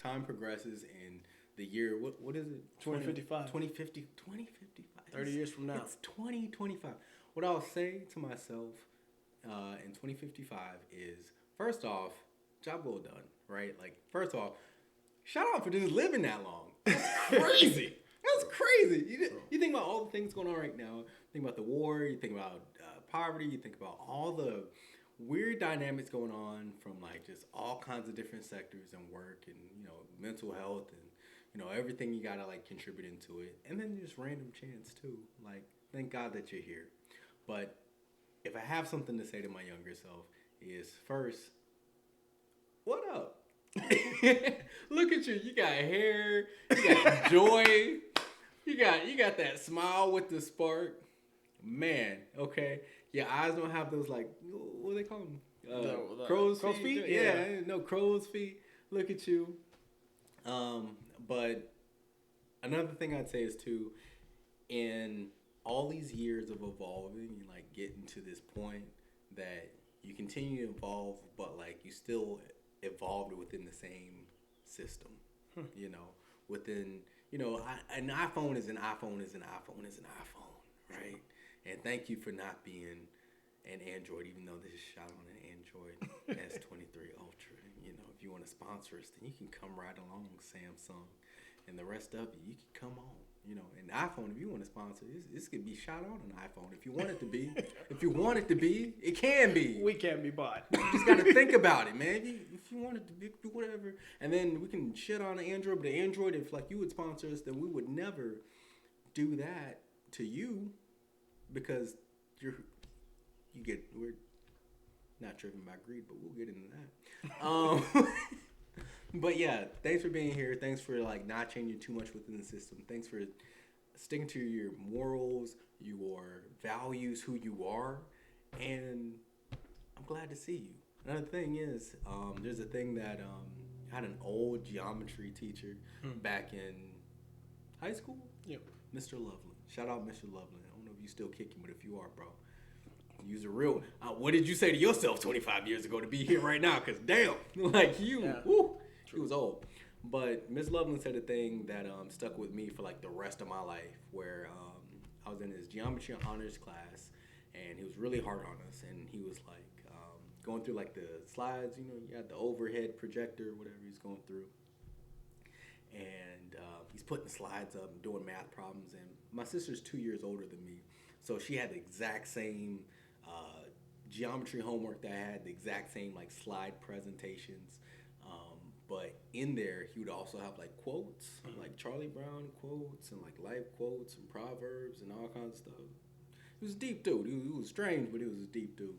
time progresses and the year, what is it? 2055. 2055. 30 years from now. It's 2025. What I'll say to myself in 2055 is, first off, job well done, right? Like, first off, shout out for just living that long. That's crazy. That's crazy. You think about all the things going on right now. Think about the war. You think about poverty. You think about all the weird dynamics going on from like just all kinds of different sectors and work and mental health and everything you gotta like contribute into it. And then just random chance too. Like, thank God that you're here. But if I have something to say to my younger self is, first, what up? Look at you. You got hair. You got joy. You got that smile with the spark. Man, okay. Your eyes don't have those like, what do they call them? Crow's feet? Yeah, no crow's feet. Look at you. But another thing I'd say is too, in all these years of evolving and like getting to this point that you continue to evolve, but like you still evolved within the same system, within, an iPhone is an iPhone is an iPhone is an iPhone, right? And thank you for not being an Android, even though this is shot on an Android S23 Ultra. If you want to sponsor us, then you can come right along, Samsung. And the rest of you can come on. And iPhone, if you want to sponsor, this could be shot on an iPhone. If you want it to be. If you want it to be, it can be. We can be bought. You just got to think about it, man. If you want it to be, whatever. And then we can shit on Android, but Android, if like you would sponsor us, then we would never do that to you because we're not driven by greed, but we'll get into that. But yeah, thanks for being here. Thanks for like not changing too much within the system. Thanks for sticking to your morals, your values, who you are, and I'm glad to see you. Another thing is, there's a thing that I had an old geometry teacher back in high school. Yep. Mr. Loveland. Shout out Mr. Loveland. I don't know if you still kicking, but if you are, bro, use a real. What did you say to yourself 25 years ago to be here right now? Because damn, like you, woo, he was old. But Miss Loveland said a thing that stuck with me for like the rest of my life, where I was in his geometry honors class, and he was really hard on us, and he was like going through like the slides, you had the overhead projector, whatever he's going through, and he's putting the slides up and doing math problems, and my sister's 2 years older than me, so she had the exact same geometry homework that I had, the exact same like slide presentations. But in there, he would also have like quotes, like Charlie Brown quotes and like life quotes and proverbs and all kinds of stuff. He was a deep dude. He was strange, but he was a deep dude.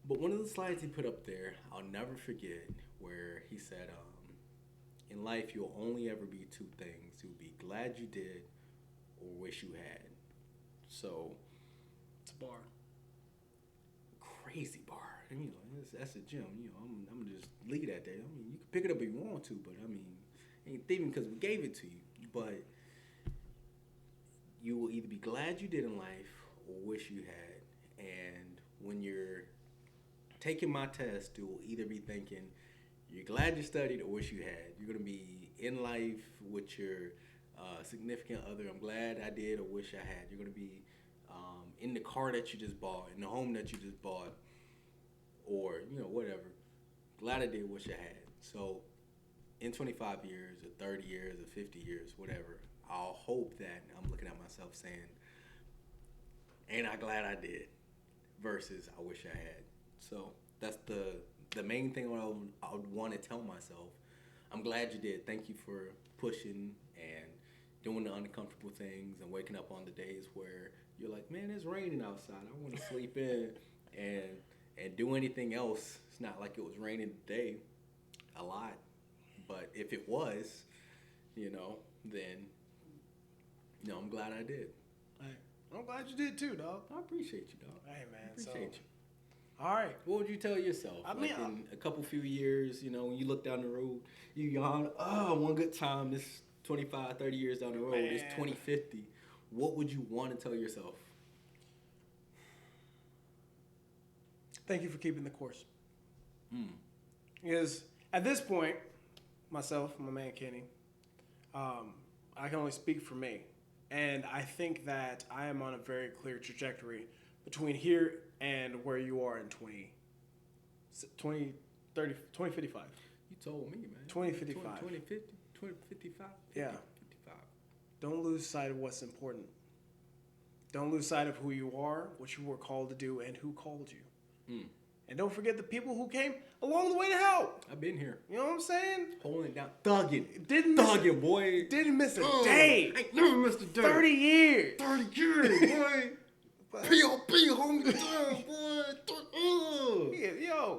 But one of the slides he put up there, I'll never forget, where he said, in life, you'll only ever be two things. You'll be glad you did or wish you had. So, it's a bar. Crazy bar. That's a gem. I'm gonna just leave that there. I mean, you can pick it up if you want to, but I mean, ain't thieving because we gave it to you. But you will either be glad you did in life or wish you had. And when you're taking my test, you will either be thinking you're glad you studied or wish you had. You're gonna be in life with your significant other. I'm glad I did or wish I had. You're gonna be in the car that you just bought, in the home that you just bought, or whatever. Glad I did, wish I had. So in 25 years or 30 years or 50 years, whatever, I'll hope that I'm looking at myself saying, ain't I glad I did, versus I wish I had. So that's the main thing I would want to tell myself. I'm glad you did. Thank you for pushing and doing the uncomfortable things and waking up on the days where you're like, man, it's raining outside. I want to sleep in and do anything else. It's not like it was raining today a lot. But if it was, then, I'm glad I did. Hey, I'm glad you did too, dog. I appreciate you, dog. Hey, man. Appreciate you. All right. What would you tell yourself? In a few years, when you look down the road, you yawn, one good time, this 25, 30 years down the road, it's 2050. What would you want to tell yourself? Thank you for keeping the course. Because at this point, myself, my man Kenny, I can only speak for me. And I think that I am on a very clear trajectory between here and where you are in 2055. You told me, man. 2055. 2050, 2055. Yeah. 55. Don't lose sight of what's important. Don't lose sight of who you are, what you were called to do, and who called you. Mm. And don't forget the people who came along the way to help. I've been here. You know what I'm saying? Holding it down. Thugging. Thugging, boy. Didn't miss a day. I ain't never missed a day. 30 years. 30 years, boy. P.O.P. hold me down, boy.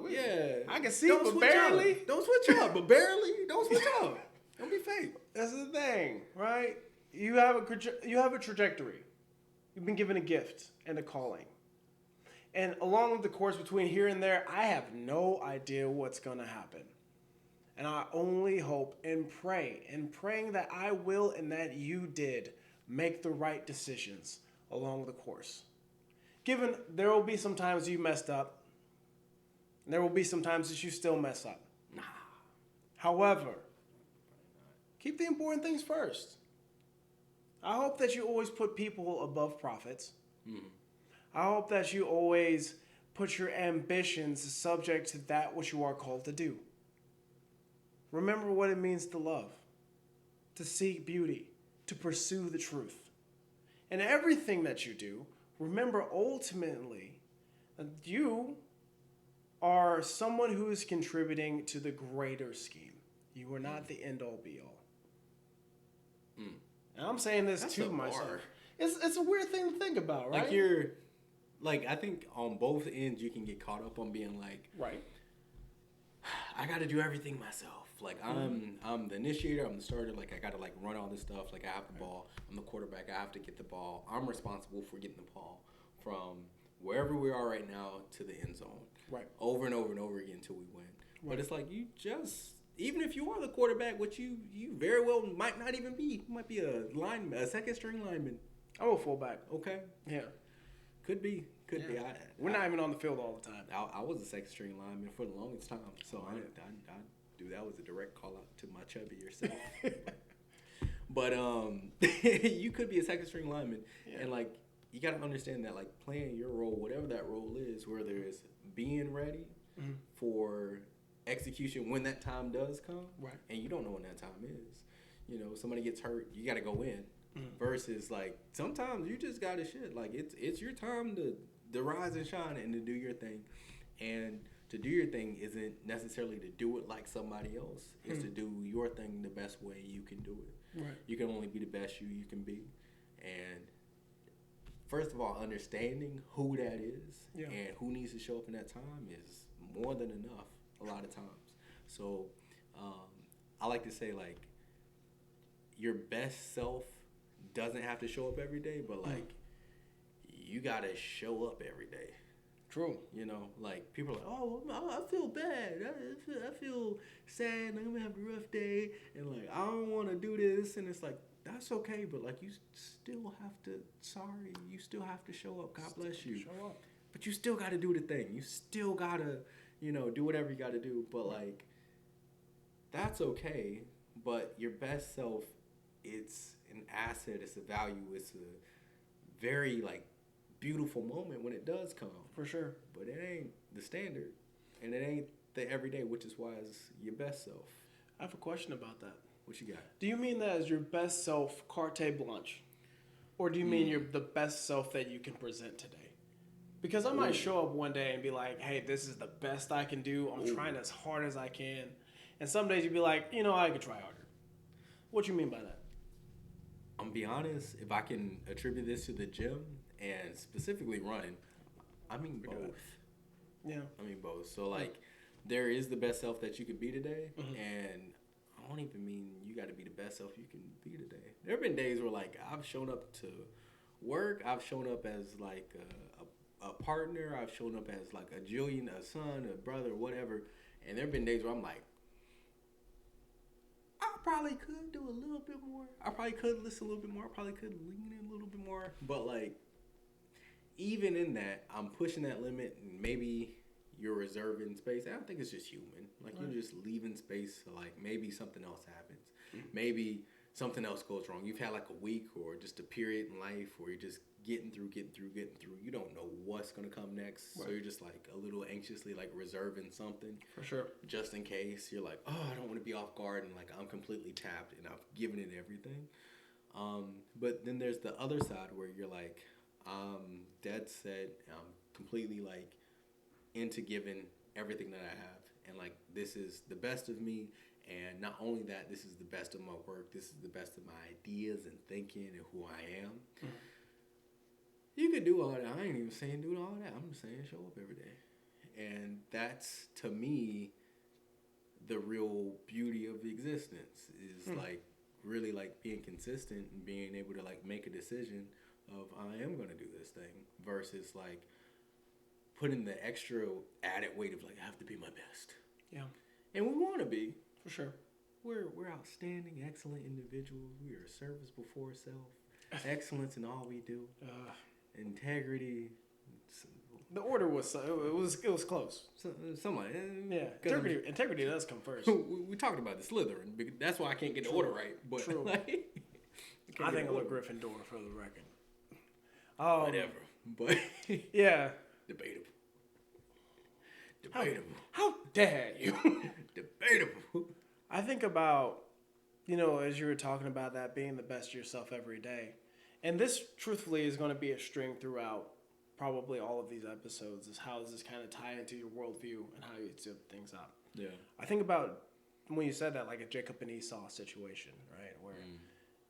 Yeah. I can see, Don't but switch barely. up. Don't switch up, but barely. Don't switch up. Don't be fake. That's the thing, right? You have a trajectory. You've been given a gift and a calling. And along the course between here and there, I have no idea what's going to happen. And I only hope and pray, and praying that I will and that you did make the right decisions along the course. Given there will be some times you messed up, and there will be some times that you still mess up. Nah. However, keep the important things first. I hope that you always put people above profits. Mm. I hope that you always put your ambitions subject to that which you are called to do. Remember what it means to love, to seek beauty, to pursue the truth. And everything that you do, remember ultimately that you are someone who is contributing to the greater scheme. You are not the end-all be-all. Mm. And I'm saying this That's to a myself. bar. It's a weird thing to think about, right? I think on both ends you can get caught up on being like, Right. I got to do everything myself. Like I'm the initiator, I'm the starter. Like I got to like run all this stuff. Like I have the ball, I'm the quarterback. I have to get the ball. I'm responsible for getting the ball from wherever we are right now to the end zone. Right. Over and over and over again until we win. Right. But it's like you just, even if you are the quarterback, which you very well might not even be. You might be a lineman, a second string lineman. I'm a fullback. Okay. Yeah. Could be. Yeah. We're not even on the field all the time. I was a second string lineman for the longest time, so I do that was a direct call out to my chubbier self. But you could be a second string lineman, and like you got to understand that like playing your role, whatever that role is, whether it's being ready for execution when that time does come, right? And you don't know when that time is. You know, somebody gets hurt, you got to go in. Versus like sometimes you just gotta shit. Like it's your time to rise and shine and to do your thing. And to do your thing isn't necessarily to do it like somebody else. It's to do your thing the best way you can do it. Right. You can only be the best you can be. And first of all, understanding who that is and who needs to show up in that time is more than enough a lot of times. So I like to say like your best self doesn't have to show up every day, but like you gotta show up every day. True. You know, like people are like, oh, I feel bad. I feel sad. I'm gonna have a rough day, and like I don't want to do this. And it's like that's okay, but like you still have to. Sorry, you still have to show up. God bless you. Show up. But you still gotta do the thing. You still gotta, do whatever you gotta do. But like that's okay. But your best self, it's an asset, it's a value, it's a very like beautiful moment when it does come. For sure. But it ain't the standard. And it ain't the everyday, which is why it's your best self. I have a question about that. What you got? Do you mean that as your best self carte blanche? Or do you mean you're the best self that you can present today? Because I might show up one day and be like, hey, this is the best I can do. I'm trying as hard as I can. And some days you'd be like, I could try harder. What you mean by that? I'm gonna be honest, if I can attribute this to the gym and specifically running, I mean both. Yeah. I mean both. So like there is the best self that you could be today, and I don't even mean you gotta be the best self you can be today. There have been days where like I've shown up to work, I've shown up as like a partner, I've shown up as like a Julian, a son, a brother, whatever, and there have been days where I'm like, I probably could do a little bit more. I probably could listen a little bit more. I probably could lean in a little bit more. But like, even in that, I'm pushing that limit, and maybe you're reserving space. I don't think it's just human. Like Right. you're just leaving space. So like maybe something else happens. Maybe something else goes wrong. You've had like a week or just a period in life where you're just getting through. You don't know what's gonna come next. So Right. you're just like a little anxiously like reserving something For sure. just in case. You're like, oh, I don't want to be off guard, and like I'm completely tapped and I've given it everything. But then there's the other side where you're like, dead set. I'm completely like into giving everything that I have, and like this is the best of me. And not only that, this is the best of my work. This is the best of my ideas and thinking and who I am. You could do all that. I ain't even saying do all that. I'm just saying show up every day. And that's, to me, the real beauty of existence is like really like being consistent and being able to like make a decision of I am going to do this thing versus like putting the extra added weight of like I have to be my best. Yeah. And we want to be. For sure. We're outstanding, excellent individuals. We are service before self. Excellence in all we do. Integrity. The order was it was close. Something like Yeah. Integrity does come first. We talked about the Slytherin. Because that's why I can't get the order right. But True. like, I think I'm a Gryffindor for the record. Whatever. But Yeah. debatable. How, Debatable. how dare you? Debatable. I think about, as you were talking about that being the best yourself every day. And this, truthfully, is going to be a string throughout probably all of these episodes, is how does this kind of tie into your worldview and how you see things out. Yeah. I think about when you said that, like a Jacob and Esau situation, right? Where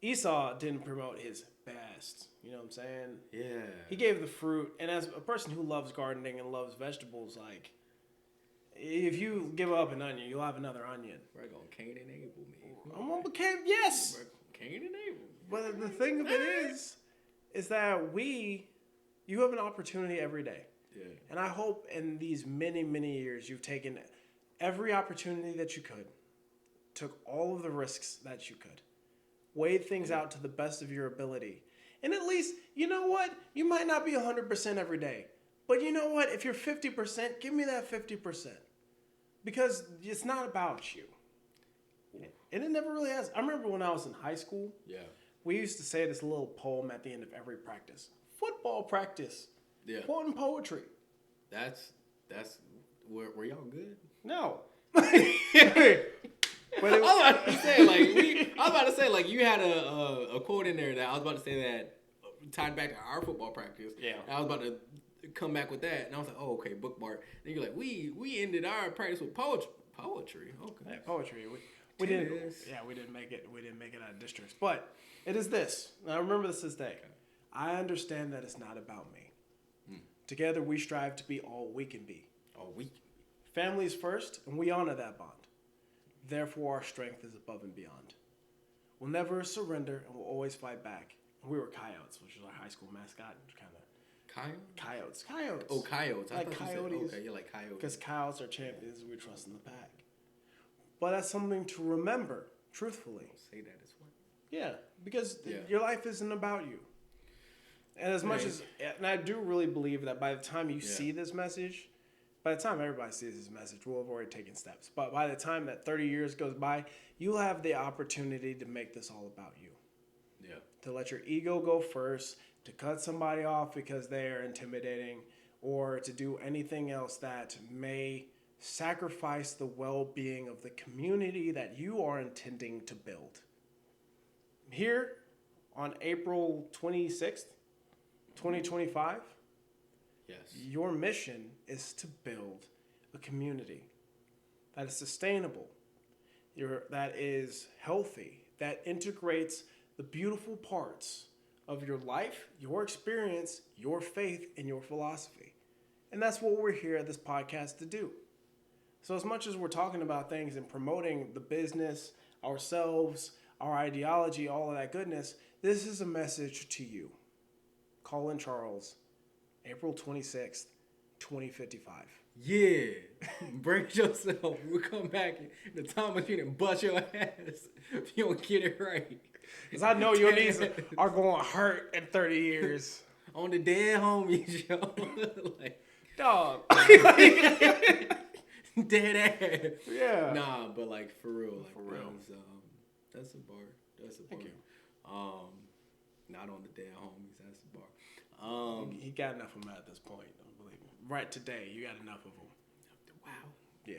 Esau didn't promote his best. You know what I'm saying? Yeah. He gave the fruit. And as a person who loves gardening and loves vegetables, like, if you give up an onion, you'll have another onion. We're going to Cain and Abel me. I'm on the cave, yes. Cain and Abel. But the thing of it is that you have an opportunity every day. Yeah. And I hope in these many, many years you've taken every opportunity that you could, took all of the risks that you could, weighed things out to the best of your ability. And at least, you know what? You might not be 100% every day. But you know what? If you're 50%, give me that 50%. Because it's not about you. And it never really has. I remember when I was in high school, Yeah. we used to say this little poem at the end of every practice. Football practice. Yeah. Quoting poetry. That's were y'all good? No. But I was about to say like you had a quote in there that I was about to say that tied back to our football practice. Yeah. And I was about to come back with that, and I was like, oh, okay, bookmark. And you're like, we ended our practice with poetry. Okay. Yeah, poetry. We didn't. Tennis. Yeah, we didn't make it. We didn't make it out of districts. But it is this. And I remember this day. I understand that it's not about me. Together we strive to be all we can be. All week. Family is first, and we honor that bond. Therefore, our strength is above and beyond. We'll never surrender, and we'll always fight back. We were Coyotes, which is our high school mascot. Coyotes. Oh, coyotes. I Like thought you said, coyotes. okay, you're like coyotes. Because coyotes are champions, we trust in the pack. But that's something to remember, truthfully. Say that as well. Yeah, because Yeah. your life isn't about you. And as much as, and I do really believe that by the time you see this message, by the time everybody sees this message, we'll have already taken steps. But by the time that 30 years goes by, you'll have the opportunity to make this all about you. Yeah. To let your ego go first, to cut somebody off because they are intimidating, or to do anything else that may sacrifice the well-being of the community that you are intending to build. Here on April 26th, 2025, Yes. your mission is to build a community that is sustainable, that is healthy, that integrates the beautiful parts of your life, your experience, your faith, and your philosophy. And that's what we're here at this podcast to do. So as much as we're talking about things and promoting the business, ourselves, our ideology, all of that goodness, this is a message to you. Colin Charles, April 26th, 2055. Yeah. Brace yourself. We'll come back in the time machine and bust your ass if you don't get it right. Because I know your knees are going to hurt in 30 years. On the Dead Homies show. Like, Dog. Dead ass. Yeah. Nah, but like for real, like For real. that's a bar. That's a bar. Thank you. Not on the dead homies. That's a bar. He got enough of them at this point. Don't believe me. Right today, you got enough of them. Wow. Yeah.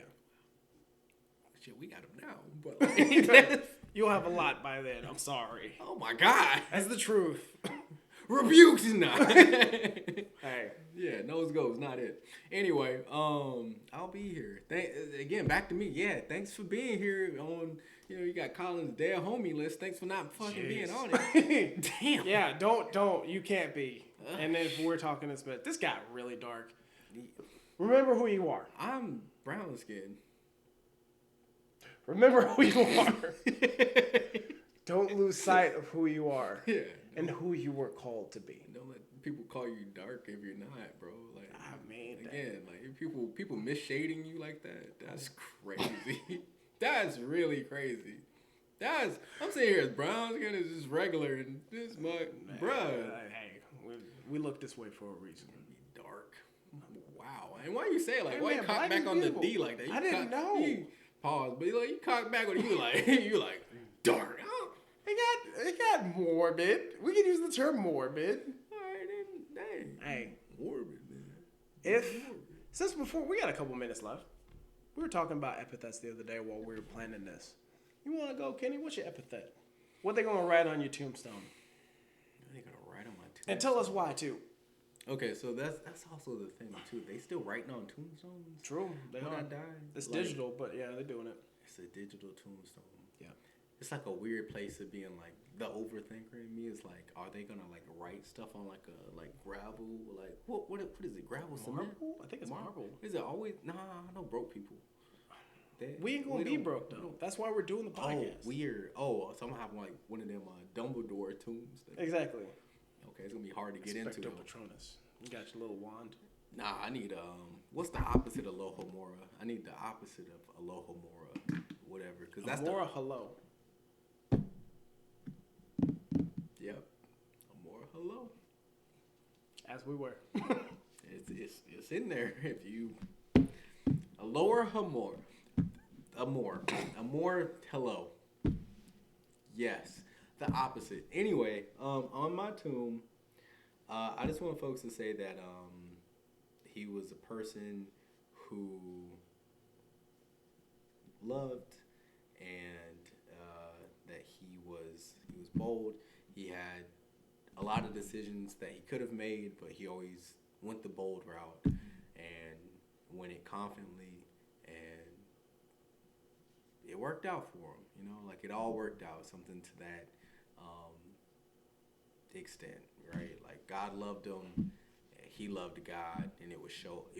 Shit, we got them now. But like, You'll have a lot by then. I'm sorry. oh my god. That's the truth. Rebukes is not. Hey. Yeah, nose goes, not it. Anyway, I'll be here. Again, back to me. Yeah, thanks for being here on. You got Colin's dead homie list. Thanks for not fucking being on it. Damn. Yeah, don't. You can't be. And then if we're talking this got really dark. Remember who you are. I'm brown skinned. Remember who you are. Don't lose sight of who you are. Yeah. And who you were called to be. Don't let people call you dark if you're not, bro. Like, I mean, again, like if people misshading you like that, that's crazy. That's really crazy. I'm sitting here as brown skin is just regular and this mug, bruh. Hey, we look this way for a reason. Dark. Wow. And why you say it like Hey, why you man, cock black back is on the beautiful. D like that? I didn't know. Pause, but you cock back on you like you like dark. Oh, It got morbid. We can use the term morbid. all right, then, dang. Hey, Morbid, man. since before we got a couple minutes left, we were talking about epithets the other day while we were planning this. You want to go, Kenny? What's your epithet? What they gonna write on your tombstone? They gonna write on my tombstone. And tell us why too. Okay, so that's also the thing too. They still writing on tombstones. True, they When I are. die, It's like, digital, but yeah, they're doing it. It's a digital tombstone. Yeah. It's like a weird place of being like the overthinker in me is like, are they gonna like write stuff on like a gravel, like what is it, gravel cement? Marble? I think it's marble. Is it always? Nah, I know broke people. We ain't gonna be don't- broke we though. don't- That's why we're doing the Oh, podcast. weird. Oh, so I'm gonna have like one of them Dumbledore tombs. Exactly. Okay, it's gonna be hard to get into. Expecto Though. Patronus. You got your little wand. Nah, I need what's the opposite of Alohomora? I need the opposite of Alohomora, whatever, because that's Amora hello. Yep, Amora hello. As we were. It's in there. If you a lower Hamor, Amor hello. Yes, the opposite. Anyway, on my tomb, I just want folks to say that he was a person who loved and that he was bold. He had a lot of decisions that he could have made, but he always went the bold route and went it confidently, and it worked out for him. Like it all worked out. Something to that extent, right? Like God loved him, he loved God, and it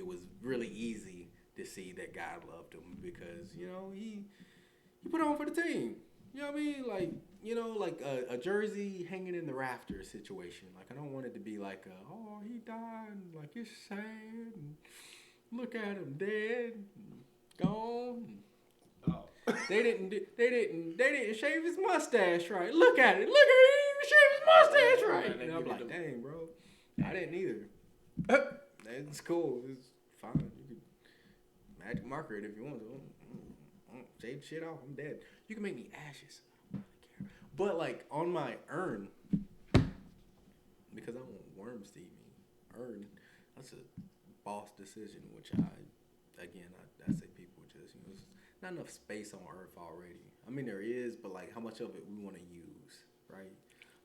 was really easy to see that God loved him because he put on for the team. You know what I mean? Like a jersey hanging in the rafters situation. Like I don't want it to be like oh, he died, and like it's sad, and look at him dead, and gone. Oh. They didn't shave his mustache right. Look at it. He didn't shave his mustache right. And I'm like, dang, bro. I didn't either. It's cool. It's fine. You can magic marker it if you want to. Shave the shit off. I'm dead. You can make me ashes. I don't really care. But like on my urn, because I want worms to eat me. Urn. That's a boss decision, which I say people just there's not enough space on Earth already. I mean there is, but like how much of it we want to use, right?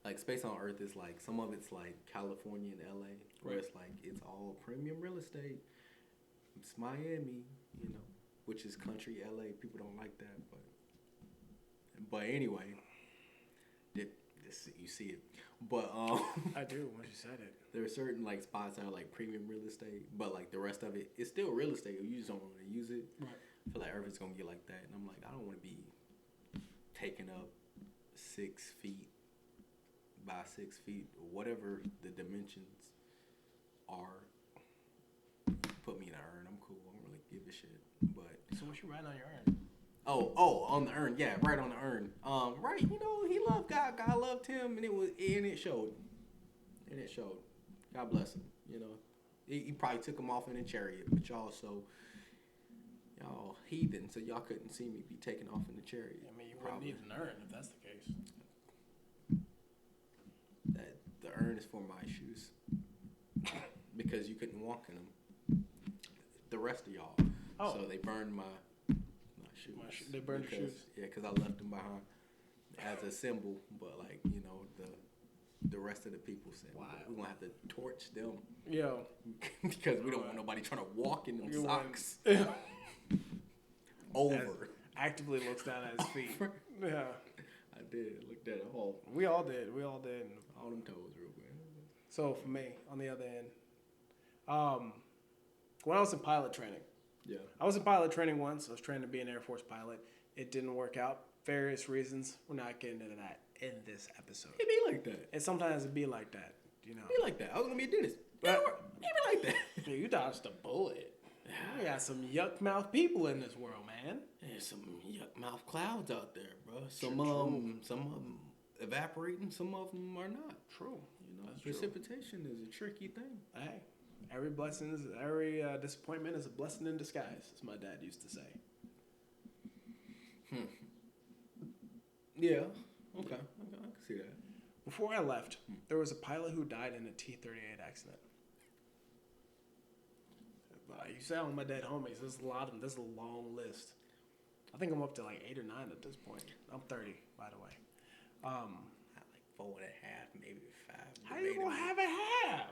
Like space on Earth is like some of it's like California and LA, where it's like it's all premium real estate. It's Miami, which is country LA. People don't like that, but anyway, you see it. But I do once you said it. there are certain like spots that are like premium real estate, but like the rest of it, it's still real estate. You just don't want to use it. Right. I feel like Earth is gonna get like that, and I'm like, I don't want to be taking up 6 feet by 6 feet, or whatever the dimensions are. Put me in an urn. I'm cool. I don't really give a shit. But So what you write on your urn? oh, on the urn. Yeah, right on the urn. Right. He loved God. God loved him, and it showed. And it showed. God bless him. He probably took him off in a chariot, but y'all heathen, so y'all couldn't see me be taken off in the chariot. I mean, you wouldn't need an urn if that's the case. That the urn is for my shoes because you couldn't walk in them. The rest of y'all. Oh. So they burned my shoes. They burned your shoes. Yeah, because I left them behind as a symbol. But like the rest of the people said, wow, we're gonna have to torch them. Yo. Because we don't want nobody trying to walk in them socks. Over. As actively looks down at his feet. Yeah. I did. Looked at it all. We all did. All them toes real quick. So for me, on the other end, when I was in pilot training. Yeah. I was in pilot training once. I was trained to be an Air Force pilot. It didn't work out. Various reasons. We're not getting into that in this episode. It be like that. And sometimes it be like that, you know. It be like that. I was gonna be a dentist. It be like that. Dude, you dodged a bullet. We got some yuck mouth people in this world, man. There's some yuck mouth clouds out there, bro. Some True. of them evaporating, some of them are not. True. You know, That's precipitation is a tricky thing. Hey, every disappointment is a blessing in disguise, as my dad used to say. Yeah. Okay. I can see that. Before I left, there was a pilot who died in a T-38 accident. You sound my dead homies. There's a lot of them. There's a long list. I think I'm up to like 8 or 9 at this point. I'm 30, by the way. I like 4.5, maybe 5. How you gonna have a half?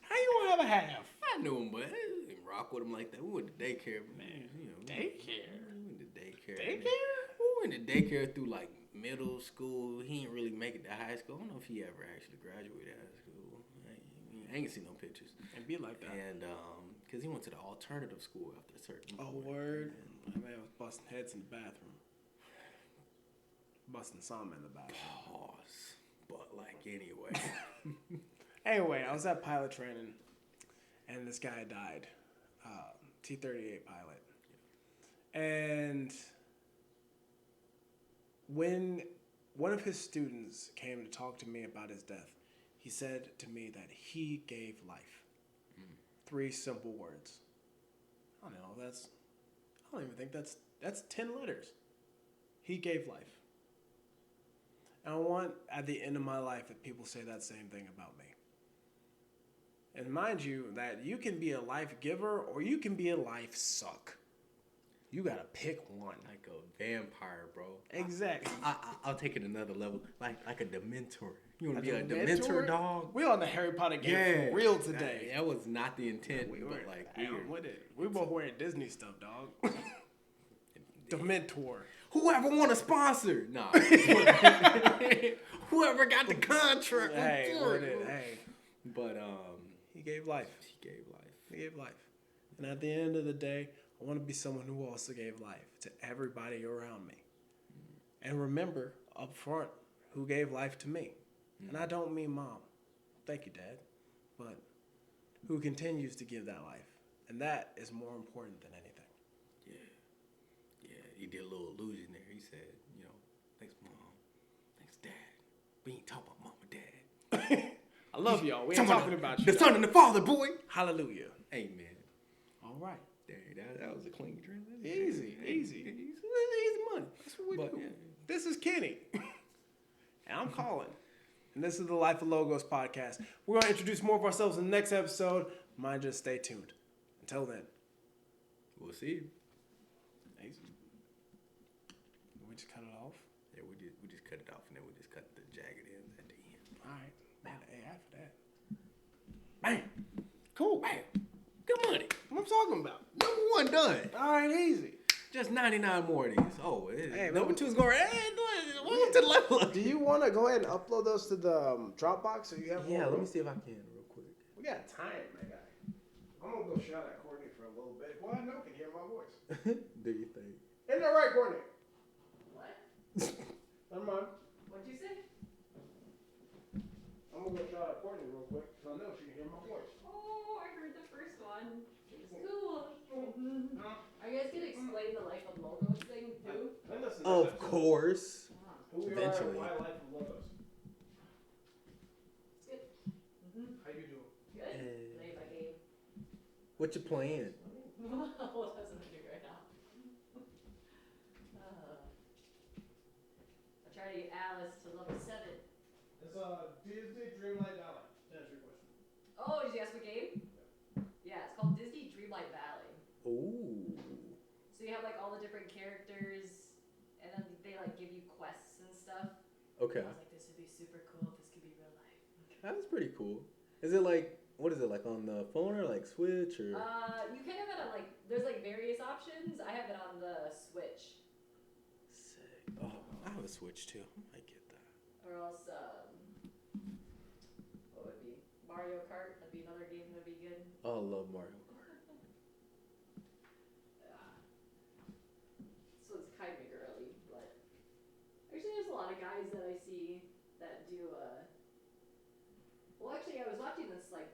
How you gonna have a half? I knew him, but I didn't rock with him like that. We went to daycare, man. You know, Daycare? We went to daycare. Daycare? We went to daycare through like middle school. He didn't really make it to high school. I don't know if he ever actually graduated high school. I ain't seen no pictures. It'd be like that. And because he went to the alternative school after a certain Oh, point. word. My man was busting heads in the bathroom. Busting some in the bathroom. Pause. But like anyway. Anyway, I was at pilot training, and this guy died. T-38 pilot. And when one of his students came to talk to me about his death, he said to me that he gave life. 3 simple words. I don't know. I don't even think that's 10 letters. He gave life. And I want at the end of my life that people say that same thing about me. And mind you, that you can be a life giver or you can be a life suck. You gotta pick one. Like a vampire, bro. Exactly. I'll take it another level. Like a Dementor. You want to be a Dementor dog? We on the Harry Potter game for real today. That was not the intent, but like weird. With it. We both wearing Disney stuff, dog. Dementor. Whoever want to sponsor? Nah. Whoever got the contract. Hey. But he gave life. He gave life. And at the end of the day, I want to be someone who also gave life to everybody around me. And remember up front who gave life to me. And I don't mean mom. Thank you, Dad. But who continues to give that life. And that is more important than anything. Yeah, he did a little illusion there. He said, thanks, Mom. Thanks, Dad. We ain't talking about Mom and Dad. I love y'all. We ain't talking about you. The son and the father, boy. Hallelujah. Amen. All right. Dang, that was a clean transition. Easy. Easy money. That's what we do. Yeah. This is Kenny. And I'm Colin. And this is the Life of Logos podcast. We're going to introduce more of ourselves in the next episode. Mind just stay tuned. Until then. We'll see you. Easy. We just cut it off? Yeah, we just cut it off and then we just cut the jagged ends at the end. All right. Man, after that. Bam. Cool. Bam. Good money. What I'm talking about. Number 1 done. All right, easy. Just 99 more of these. Oh, hey, number 2's going. Welcome to the level. Do you want to go ahead and upload those to the Dropbox so you have? Yeah, let me see if I can real quick. We got time, my guy. I'm gonna go shout at Courtney for a little bit. Well, I know can hear my voice. Do you think? Isn't that right, Courtney? What? Never mind. What'd you say? I'm gonna go shout at Courtney real quick because I know she can hear my voice. Oh, I heard the first one. It was cool. Are you guys gonna explain the Life of Logos thing too? Of course. Who we Eventually. are and why Life of Logos. It's good. How you doing? Good. Play my game. What you playing? What else am I doing right now? I try to get Alice to level 7. It's Disney Dreamlight Valley. To answer your question. Oh, did you ask what game? Yeah, it's called Disney Dreamlight Valley. Ooh. So you have like all the different characters, and then they like give you quests and stuff. Okay. I was like, this would be super cool if this could be real life. That's pretty cool. Is it like, what is it, like on the phone or like Switch or? You can have it on like, there's like various options. I have it on the Switch. Sick. Oh, I have a Switch too. I might get that. Or else, what would it be? Mario Kart. That'd be another game that'd be good. Oh, I love Mario Kart. So it's kind of girly, but actually there's a lot of guys that I see that do, well actually I was watching this like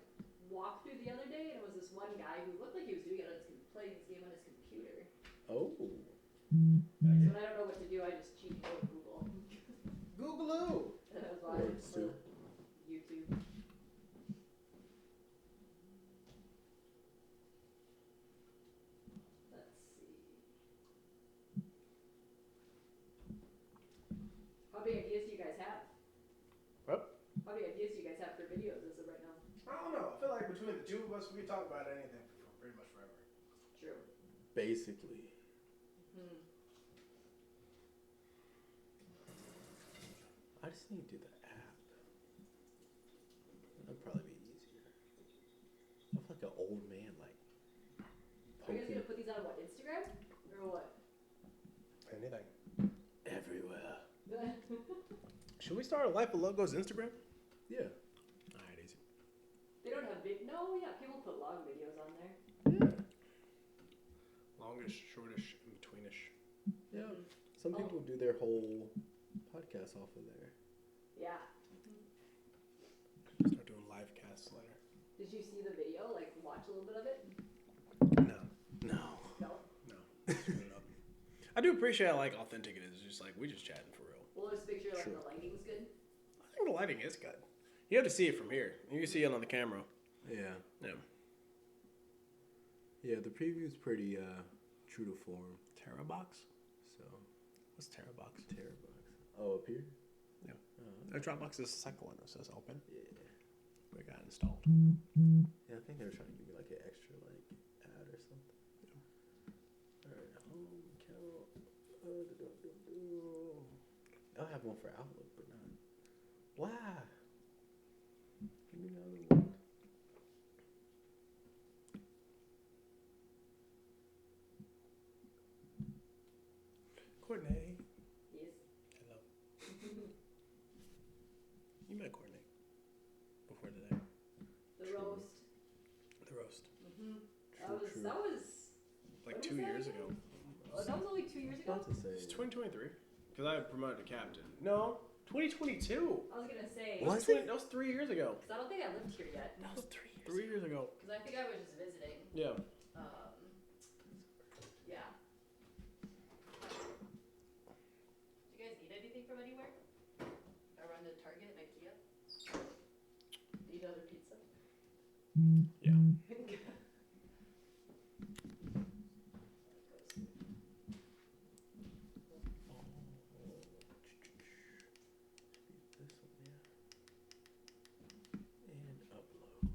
walkthrough the other day, and it was this one guy who looked like he was doing it on playing this game on his computer. Oh. So when I don't know what to do, I just cheat and go to Google. Googaloo. And I was watching Works too. YouTube. Let's see. How many ideas do you guys have? What? How many ideas do you guys have for videos as of right now? I don't know. I feel like between the two of us, we talk about anything for pretty much forever. True. Basically. I just need to do the app. That'd probably be easier. I feel like an old man, like Are you guys poking gonna put these on what, Instagram? Or what? Anything. everywhere. Should we start a Life of Logos Instagram? Yeah. Alright, easy. They don't have no, yeah, people put long videos on there. Yeah. Longish, shortish, in betweenish. Yeah. Some people do their whole podcast off of there. Yeah. Start doing live casts later. Did you see the video? Like, watch a little bit of it? No. No. No? No. Screw it up. I do appreciate how like authentic it is. Just like we just chatting for real. Well, just make sure like Sure. the lighting's good. I think the lighting is good. You have to see it from here. You can see it on the camera. Yeah. Yeah. Yeah, the preview's pretty true to form. Terabox? So What's Terabox? Terrorbox. Oh, up here? Yeah. Oh, The Dropbox is the second one that says open. yeah. We got installed. Yeah, I think they were trying to give me like an extra like ad or something. Alright, home account. I'll have one for Outlook, but not. Why? Give me another one. Courtney. Yes. Hello. You met Courtney before today. The True. roast. The roast. True. That was Like What 2 was that years again? ago. that was only 2 years ago? About to say. It's 2023. Because I promoted to captain. No, 2022. I was gonna say, What? That was 3 years ago. because I don't think I lived here yet. That was 3 years. 3 years ago. Because I think I was just visiting. Yeah. Yeah. Do you guys need anything from anywhere? I run to Target and IKEA. Need another pizza? Yeah. This one, yeah. And upload.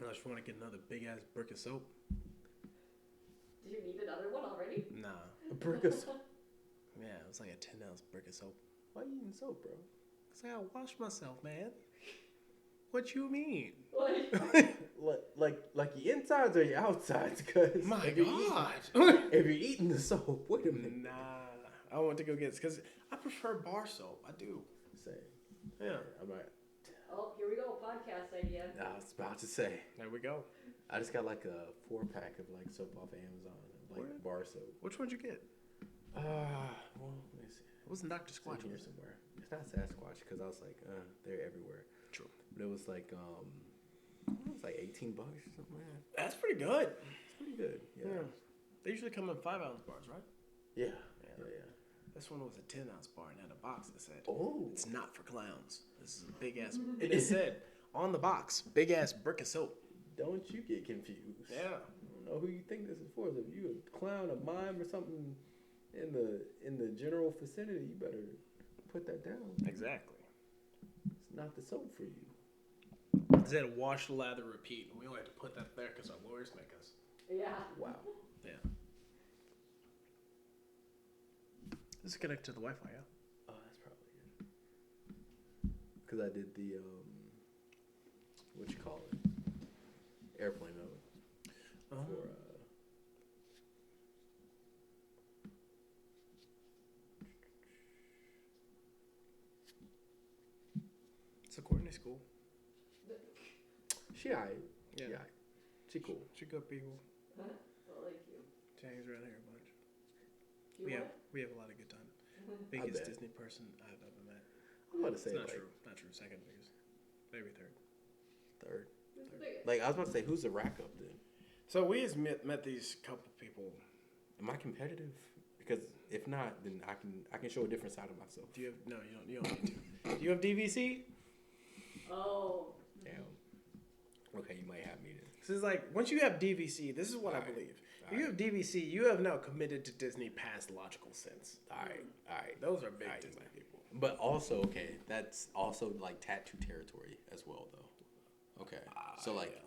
Unless you want to get another big ass brick of soap. Do you need another one already? Nah. A brick of soap. Yeah, it was like a 10-ounce brick of soap. Why you eating soap, bro? Cause I gotta wash myself, man. What you mean? Like your insides or your outsides? Cause My if you're God. if you're eating the soap, wait a minute. Nah. I want to go get it because I prefer bar soap. I do. Say, Yeah. I'm like, Oh, here we go. Podcast idea. I was about to say. There we go. I just got like a 4-pack of like soap off Amazon, like Word? bar soap. Which one'd you get? Well, let me see. It wasn't Dr. It's Squatch in here was it? somewhere. It's not Sasquatch because I was like, they're everywhere. True. But it was like, it was like $18 or something like that. That's pretty good. It's pretty good. Yeah. They usually come in 5-ounce bars, right? Yeah. Yeah. Yeah. Yeah. This one was a 10-ounce bar and had a box that said, Oh. "It's not for clowns." This is a big ass. And it said on the box, big ass brick of soap. Don't you get confused. Yeah. I don't know who you think this is for. If you a clown, a mime, or something in the general vicinity, you better put that down. Exactly. It's not the soap for you. It said wash, lather, repeat. And we only had to put that there because our lawyers make us. Yeah. Wow. Yeah. This is connected to the Wi-Fi, yeah? Oh, that's probably it. Because I did the, what you call it? Airplane mode. For, It's a Courtney school. she aight. Yeah. She aight. She cool. She good people. Well, thank you. She hangs around here a bunch. You We what? have a lot of good time. I Biggest bet. Disney person I've ever met. I'm about to say It's not like true. Not true. Second biggest. Maybe third. third. Who's the biggest? Like I was about to say, who's the rack up then? So we just met these couple people. Am I competitive? Because if not, then I can show a different side of myself. Do you have no? You don't need to. Do you have DVC? Oh. Damn. Okay, you might have me then. This is like once you have DVC, this is what I Alright. believe. If you have DVC, you have now committed to Disney past logical sense. All right. Those are big Alright, Disney man. people. But also, okay, that's also like tattoo territory as well, though. Okay, so like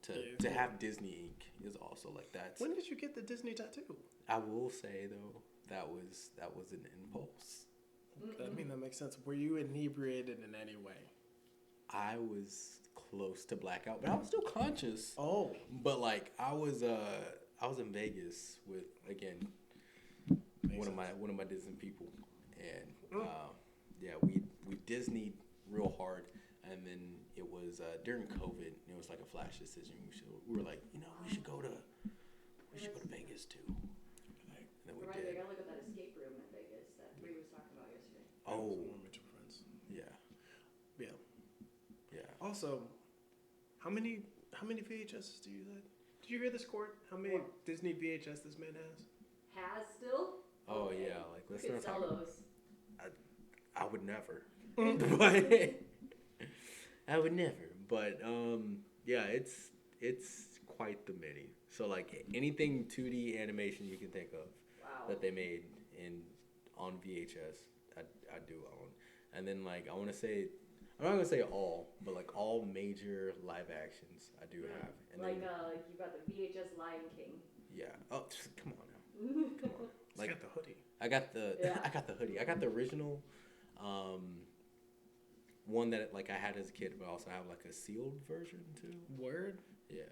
Yeah. to have Disney Inc. is also like that's. When did you get the Disney tattoo? I will say though that was an impulse. I mean, that makes sense. Were you inebriated in any way? I was close to blackout, but I was still conscious. Oh, But like I was in Vegas with again one of my Disney people, and yeah, we Disneyed real hard, and then it was during COVID. It was like a flash decision. We were like, we should go to Vegas too. And then we Right, I did. gotta look at that escape room in Vegas that Bree was talking about yesterday. Oh one of my two friends. yeah, Yeah. yeah. Also, how many VHSs do you have? Did you hear this, Court? How many What? Disney VHS this man has? Has still? Oh Okay. yeah, like We let's could not sell talk. those. I would never. But I would never. But yeah, it's quite the many. So like anything 2D animation you can think of Wow. that they made on VHS, I do own. And then like I want to say, I'm not gonna say all, but like all major live actions I do have. And Like then, you got the VHS Lion King. yeah. Oh, come on now. Come on. He's Like got the hoodie. I got the Yeah. I got the hoodie. I got the original one that like I had as a kid, but I also have like a sealed version too. Word. Yeah.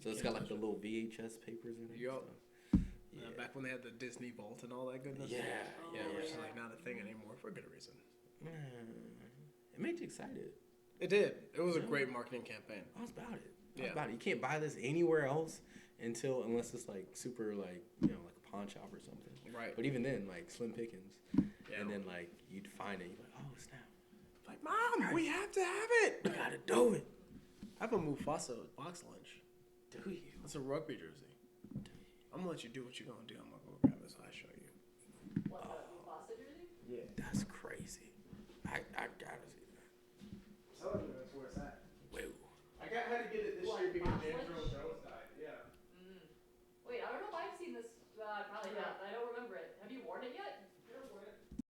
So it's got like the little VHS papers in it. Yup. So, yeah. Back when they had the Disney Vault and all that goodness. Yeah. Oh, Yeah, which is yeah. like not a thing anymore for a good reason. It made you excited. It did. It was a great marketing campaign. I was about it. Yeah. About it. You can't buy this anywhere else unless it's like super like like a pawn shop or something. Right. But even then, like slim pickings. Yeah. And then like you'd find it, you're like, oh snap. Like, Mom, we have to have it. We gotta do it. I have a Mufasa box lunch. Do you? It's a rugby jersey. I'm gonna let you do what you're gonna do. I'm gonna go grab this. I'll show you. What, the Mufasa jersey? Yeah. That's crazy. I gotta see